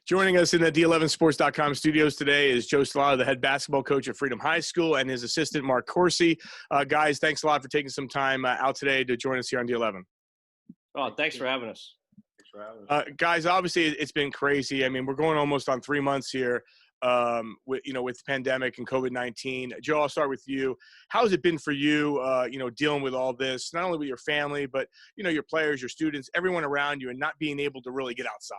Joining us in the D11sports.com studios today is Joe Stellato, the head basketball coach at Freedom High School, and his assistant, Marc Corsi. Guys, thanks a lot for taking some time out today to join us here on D11. Oh, thanks for having us. Guys, obviously it's been crazy. I mean, we're going almost on 3 months here with the pandemic and COVID-19. Joe, I'll start with you. How has it been for you, dealing with all this, not only with your family, but, your players, your students, everyone around you, and not being able to really get outside?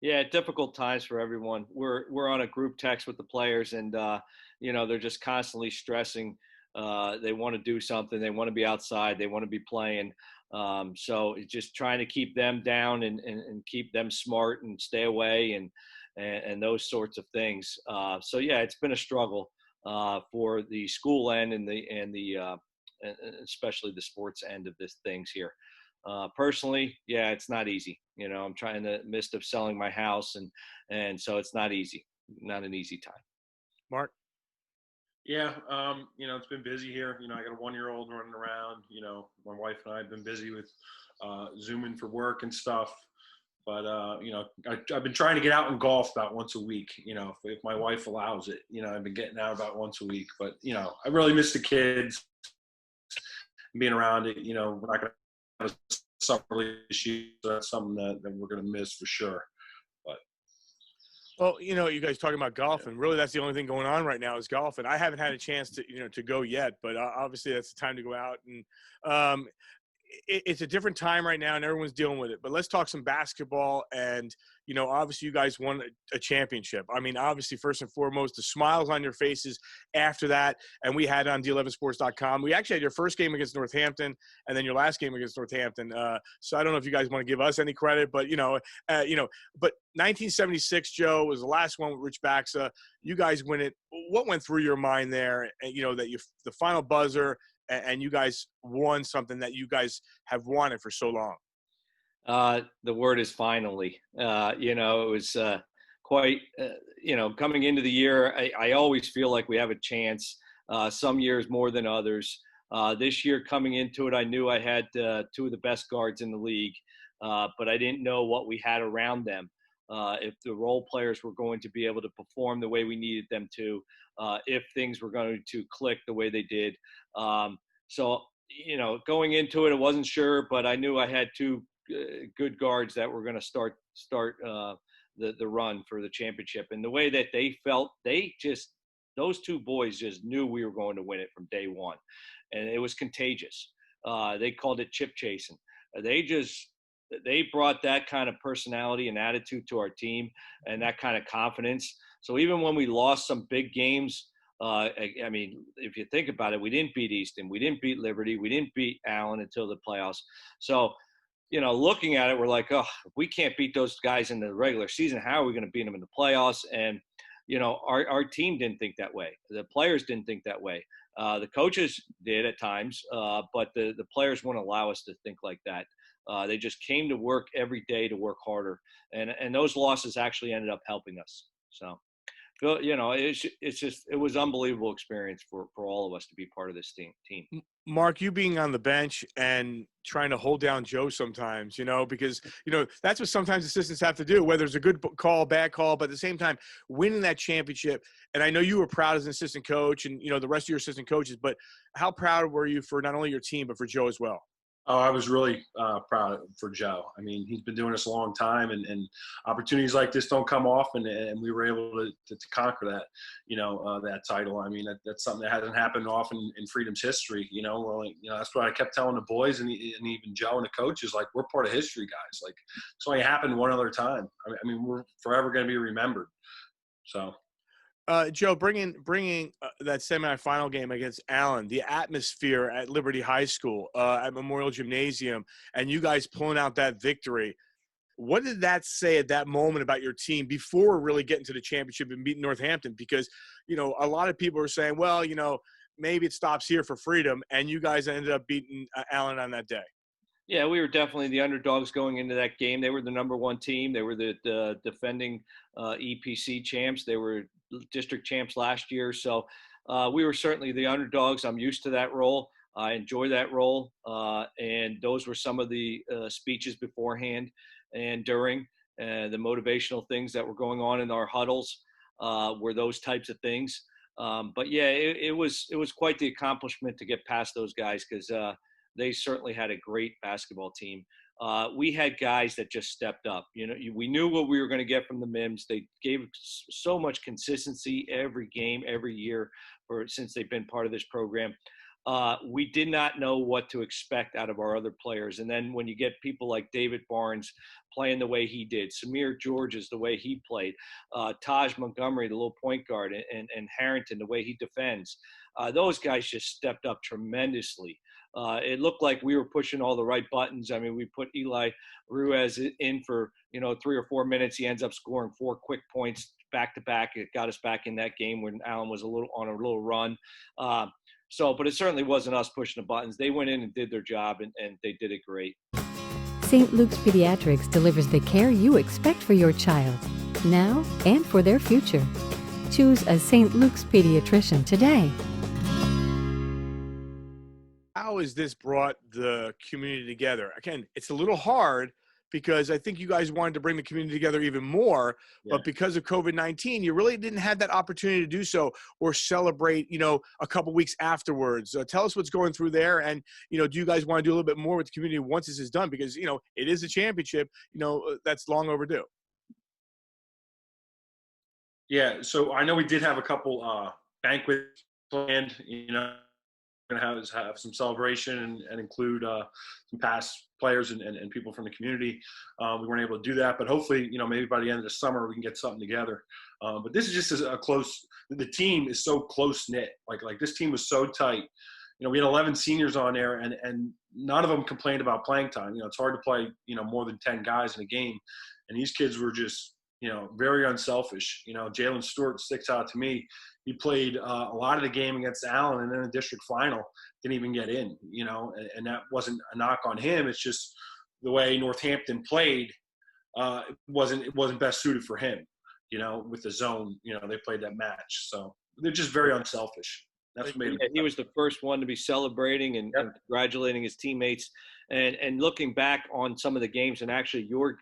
Yeah, difficult times for everyone. We're on a group text with the players, and they're just constantly stressing. They want to do something. They want to be outside. They want to be playing. So it's just trying to keep them down and keep them smart and stay away and those sorts of things. So yeah, it's been a struggle for the school end and especially the sports end of this things here. Personally, yeah, it's not easy. I'm trying to midst of selling my house, and so it's not easy, not an easy time. Marc? Yeah, it's been busy here. I got a 1-year-old running around. My wife and I have been busy with Zooming for work and stuff. But, I've been trying to get out and golf about once a week, if my wife allows it. I've been getting out about once a week. But, I really miss the kids being around it. We're not going to have a summer issue. So that's something that we're going to miss for sure. Well, you guys talking about golf, and really that's the only thing going on right now is golf. And I haven't had a chance to go yet, but obviously that's the time to go out. And it's a different time right now, and everyone's dealing with it. But let's talk some basketball. And, obviously you guys won a championship. I mean, obviously, first and foremost, the smiles on your faces after that. And we had on D11sports.com. We actually had your first game against Northampton and then your last game against Northampton. So I don't know if you guys want to give us any credit, but, but 1976, Joe, was the last one with Rich Baxa. You guys win it. What went through your mind there? That the final buzzer, and you guys won something that you guys have wanted for so long. The word is finally. It was quite, coming into the year, I always feel like we have a chance, some years more than others. This year coming into it, I knew I had 2 of the best guards in the league, but I didn't know what we had around them. If the role players were going to be able to perform the way we needed them to, if things were going to click the way they did. So, going into it, I wasn't sure, but I knew I had 2 good guards that were going to start the run for the championship. And the way that they felt, those 2 boys just knew we were going to win it from day one. And it was contagious. They called it chip chasing. They brought that kind of personality and attitude to our team and that kind of confidence. So even when we lost some big games, I mean, if you think about it, we didn't beat Easton, we didn't beat Liberty, we didn't beat Allen until the playoffs. So, looking at it, we're like, oh, if we can't beat those guys in the regular season, how are we going to beat them in the playoffs? And, our team didn't think that way. The players didn't think that way. The coaches did at times, but the players wouldn't allow us to think like that. They just came to work every day to work harder. And those losses actually ended up helping us. So, it was unbelievable experience for all of us to be part of this team. Marc, you being on the bench and trying to hold down Joe sometimes, because, that's what sometimes assistants have to do, whether it's a good call, bad call, but at the same time, winning that championship. And I know you were proud as an assistant coach and, the rest of your assistant coaches, but how proud were you for not only your team, but for Joe as well? Oh, I was really proud for Joe. I mean, he's been doing this a long time, and opportunities like this don't come often, and we were able to conquer that, that title. I mean, that's something that hasn't happened often in Freedom's history. That's what I kept telling the boys and even Joe and the coaches, like, we're part of history, guys. Like, it's only happened one other time. I mean, we're forever going to be remembered. So. Joe, bringing that semifinal game against Allen, the atmosphere at Liberty High School, at Memorial Gymnasium, and you guys pulling out that victory, what did that say at that moment about your team before really getting to the championship and beating Northampton? Because, a lot of people are saying, well, maybe it stops here for Freedom, and you guys ended up beating Allen on that day. Yeah, we were definitely the underdogs going into that game. They were the number 1 team. They were the defending EPC champs. They were district champs last year. So we were certainly the underdogs. I'm used to that role. I enjoy that role. And those were some of the speeches beforehand and during. the motivational things that were going on in our huddles were those types of things. But yeah, it was quite the accomplishment to get past those guys because they certainly had a great basketball team. We had guys that just stepped up. We knew what we were going to get from the Mims. They gave so much consistency every game, every year, since they've been part of this program. We did not know what to expect out of our other players. And then when you get people like David Barnes playing the way he did, Samir Georges the way he played, Taj Montgomery, the little point guard, and Harrington, the way he defends, those guys just stepped up tremendously. It looked like we were pushing all the right buttons. I mean, we put Eli Ruiz in for 3 or 4 minutes. He ends up scoring 4 quick points back to back. It got us back in that game when Allen was on a little run. But it certainly wasn't us pushing the buttons. They went in and did their job, and they did it great. St. Luke's Pediatrics delivers the care you expect for your child, now and for their future. Choose a St. Luke's pediatrician today. How has this brought the community together? Again, it's a little hard because I think you guys wanted to bring the community together even more, but because of COVID-19, you really didn't have that opportunity to do so or celebrate, a couple weeks afterwards. Tell us what's going through there. And, do you guys want to do a little bit more with the community once this is done? Because, it is a championship, that's long overdue. Yeah. So I know we did have a couple banquets planned, going to have some celebration and include some past players and people from the community. We weren't able to do that, but hopefully, maybe by the end of the summer we can get something together. But this is just a close. The team is so close knit. Like this team was so tight. We had 11 seniors on there, and none of them complained about playing time. It's hard to play more than 10 guys in a game, and these kids were just very unselfish. Jalen Stewart sticks out to me. He played a lot of the game against Allen, and then the district final didn't even get in. And that wasn't a knock on him. It's just the way Northampton played. It wasn't best suited for him. With the zone, they played that match. So they're just very unselfish. That's what made him. He was the first one to be celebrating and congratulating his teammates, and looking back on some of the games, and actually your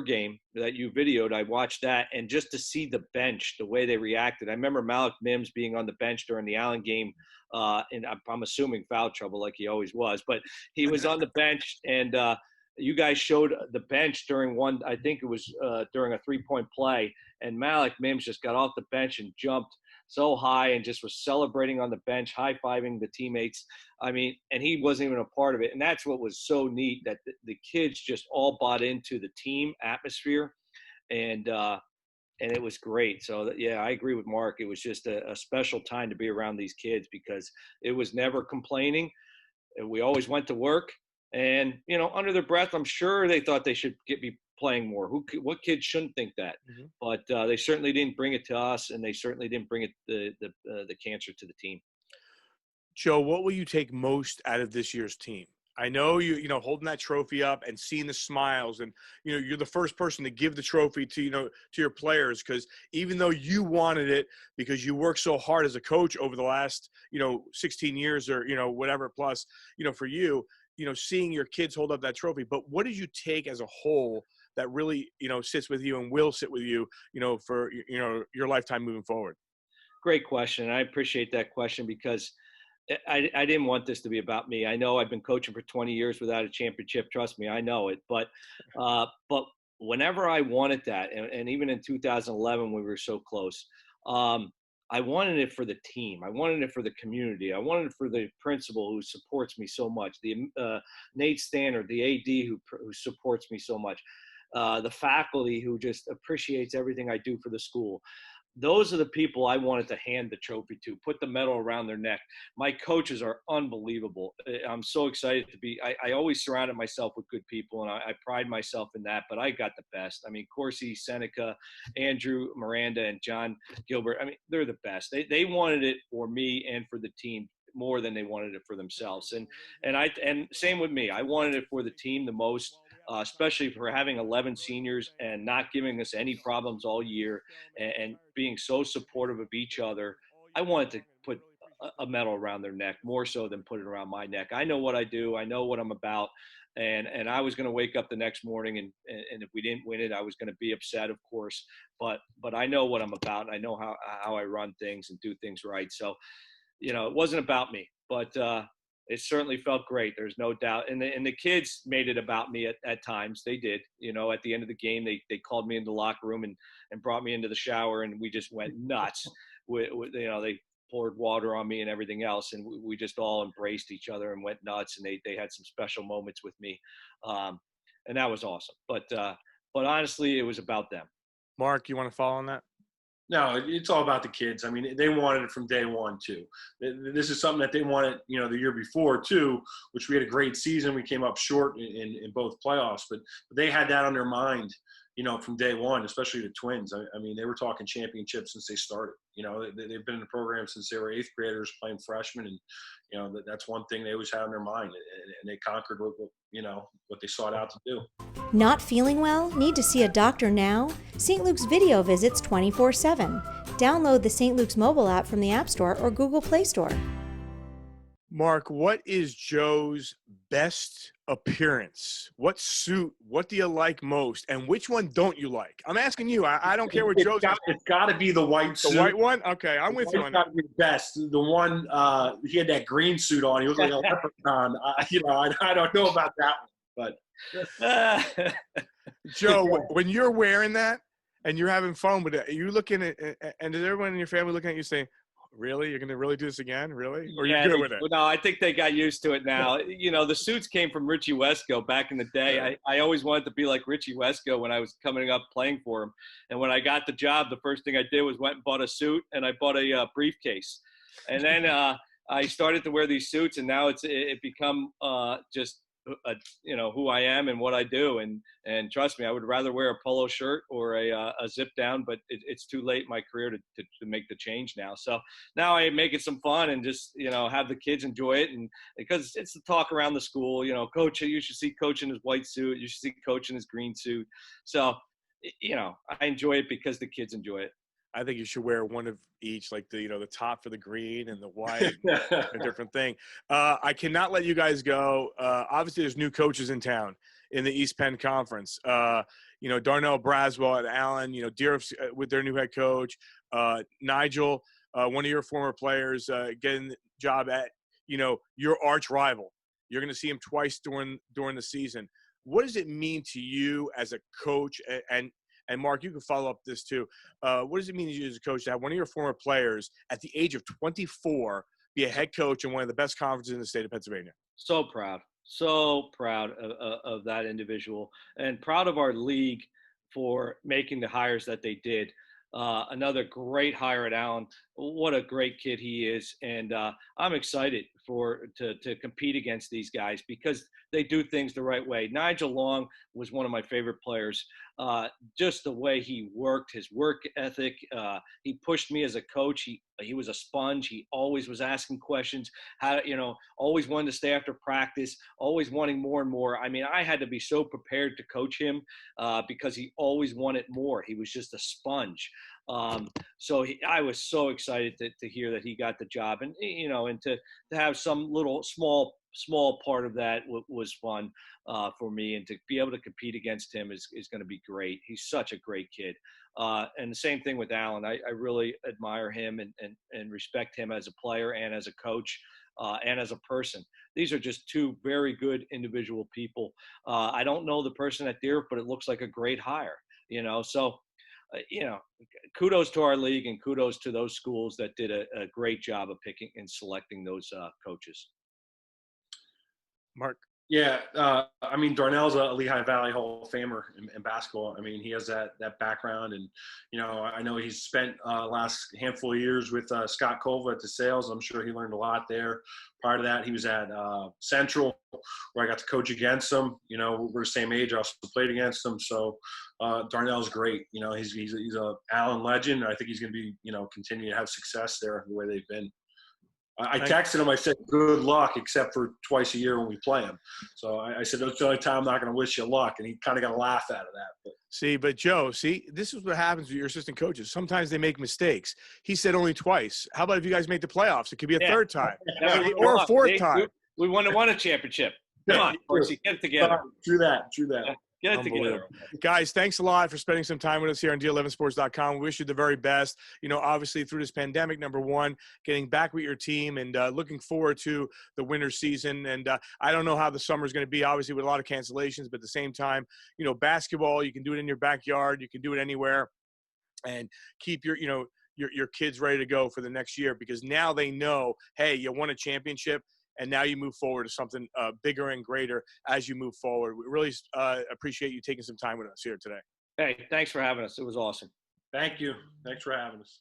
game that you videoed, I watched that, and just to see the bench, the way they reacted. I remember Malik Mims being on the bench during the Allen game, and I'm assuming foul trouble like he always was, but he was on the bench, and you guys showed the bench during one, I think it was during a 3-point play, and Malik Mims just got off the bench and jumped so high and just was celebrating on the bench, high-fiving the teammates. I mean, and he wasn't even a part of it. And that's what was so neat, that the kids just all bought into the team atmosphere, and it was great. So, I agree with Mark. It was just a special time to be around these kids because it was never complaining. We always went to work, and, under their breath, I'm sure they thought they should be playing more. What kid shouldn't think that? Mm-hmm. But they certainly didn't bring it to us, and they certainly didn't bring it the cancer to the team. Joe, what will you take most out of this year's team? I know you holding that trophy up and seeing the smiles, and you're the first person to give the trophy to to your players, because even though you wanted it because you worked so hard as a coach over the last 16 years or whatever plus for you, seeing your kids hold up that trophy. But what did you take as a whole that really sits with you and will sit with you for your lifetime moving forward? Great question. I appreciate that question because I didn't want this to be about me. I know I've been coaching for 20 years without a championship. Trust me, I know it. But whenever I wanted that, and even in 2011 we were so close, I wanted it for the team. I wanted it for the community. I wanted it for the principal who supports me so much, the Nate Stannard, the AD who supports me so much, the faculty who just appreciates everything I do for the school. Those are the people I wanted to hand the trophy to, put the medal around their neck. My coaches are unbelievable. I'm so excited to be. I always surrounded myself with good people, and I pride myself in that, but I got the best. I mean, Corsi, Seneca, Andrew, Miranda, and John Gilbert, I mean, they're the best. They wanted it for me and for the team more than they wanted it for themselves. And same with me. I wanted it for the team the most. Especially for having 11 seniors and not giving us any problems all year, and being so supportive of each other. I wanted to put a medal around their neck more so than put it around my neck. I know what I do. I know what I'm about. And I was going to wake up the next morning, and if we didn't win it, I was going to be upset, of course. But I know what I'm about, and I know how I run things and do things right. So, it wasn't about me, but it certainly felt great. There's no doubt. And the kids made it about me at times. They did. At the end of the game, they called me into the locker room and brought me into the shower, and we just went nuts. They poured water on me and everything else, and we just all embraced each other and went nuts. And they had some special moments with me, and that was awesome. But honestly, it was about them. Mark, you want to follow on that? No, it's all about the kids. I mean, they wanted it from day one, too. This is something that they wanted, the year before, too, which we had a great season. We came up short in both playoffs, but they had that on their mind, from day one, especially the Twins. I mean, they were talking championships since they started. They've been in the program since they were eighth graders playing freshmen, and, that's one thing they always had on their mind, and they conquered what they sought out to do. Not feeling well? Need to see a doctor now? St. Luke's Video visits 24/7. Download the St. Luke's mobile app from the App Store or Google Play Store. Mark, what is Joe's best appearance? What suit? What do you like most? And which one don't you like? I'm asking you. I don't care what Joe's. It's got to be the white suit. The white one? Okay, I'm with you on that. Got to be the best. The one, he had that green suit on. He looked like a leprechaun. I don't know about that one. But Joe, when you're wearing that and you're having fun with it, are you looking at, and is everyone in your family looking at you saying, really? You're going to really do this again? Really? Or are you good with it? No, I think they got used to it now. The suits came from Richie Wesco back in the day. Yeah. I always wanted to be like Richie Wesco when I was coming up playing for him. And when I got the job, the first thing I did was went and bought a suit, and I bought a briefcase. And then I started to wear these suits, and now it become just who I am and what I do, and trust me, I would rather wear a polo shirt or a zip down, but it's too late in my career to make the change now. So now I make it some fun and just have the kids enjoy it, and because it's the talk around the school, coach, you should see coach in his white suit, you should see coach in his green suit. So I enjoy it because the kids enjoy it. I think you should wear one of each, like the top for the green and the white, a different thing. I cannot let you guys go. Obviously, there's new coaches in town in the East Penn Conference. Darnell Braswell and Allen, Deer with their new head coach. Nigel, one of your former players, getting the job at, your arch rival. You're going to see him twice during the season. What does it mean to you as a coach? And Mark, you can follow up this too. What does it mean to you as a coach to have one of your former players at the age of 24 be a head coach in one of the best conferences in the state of Pennsylvania? So proud of that individual, and proud of our league for making the hires that they did. Another great hire at Allen. What a great kid he is, and I'm excited to compete against these guys because they do things the right way. Nigel Long was one of my favorite players. Just the way he worked, his work ethic. He pushed me as a coach. He was a sponge. He always was asking questions. Always wanted to stay after practice. Always wanting more and more. I mean, I had to be so prepared to coach him because he always wanted more. He was just a sponge. So I was so excited to hear that he got the job, and to have some little small part of that was fun for me, and to be able to compete against him is going to be great. He's such a great kid. And the same thing with Allen. I really admire him and respect him as a player and as a coach and as a person. These are just two very good individual people. I don't know the person at Deer, but it looks like a great hire, so kudos to our league and kudos to those schools that did a great job of picking and selecting those coaches. Mark? Yeah, Darnell's a Lehigh Valley Hall of Famer in basketball. I mean, he has that background, and I know he's spent last handful of years with Scott Kova at the Sales. I'm sure he learned a lot there. Prior to that, he was at Central, where I got to coach against him. We're the same age. I also played against him. So Darnell's great. He's a Allen legend. I think he's going to be continue to have success there the way they've been. I texted him. I said, good luck, except for twice a year when we play him. So I said, that's the only time I'm not going to wish you luck. And he kind of got a laugh out of that. But Joe, this is what happens with your assistant coaches. Sometimes they make mistakes. He said only twice. How about if you guys make the playoffs? It could be a third time or a fourth time. We won a championship. Come on, Corsi, get it together. True that. Get it together. Guys, thanks a lot for spending some time with us here on D11sports.com. We wish you the very best. Obviously through this pandemic, number one, getting back with your team and looking forward to the winter season. And I don't know how the summer is going to be, obviously with a lot of cancellations, but at the same time, basketball, you can do it in your backyard. You can do it anywhere, and keep your kids ready to go for the next year, because now they know, hey, you won a championship. And now you move forward to something bigger and greater as you move forward. We really appreciate you taking some time with us here today. Hey, thanks for having us. It was awesome. Thank you. Thanks for having us.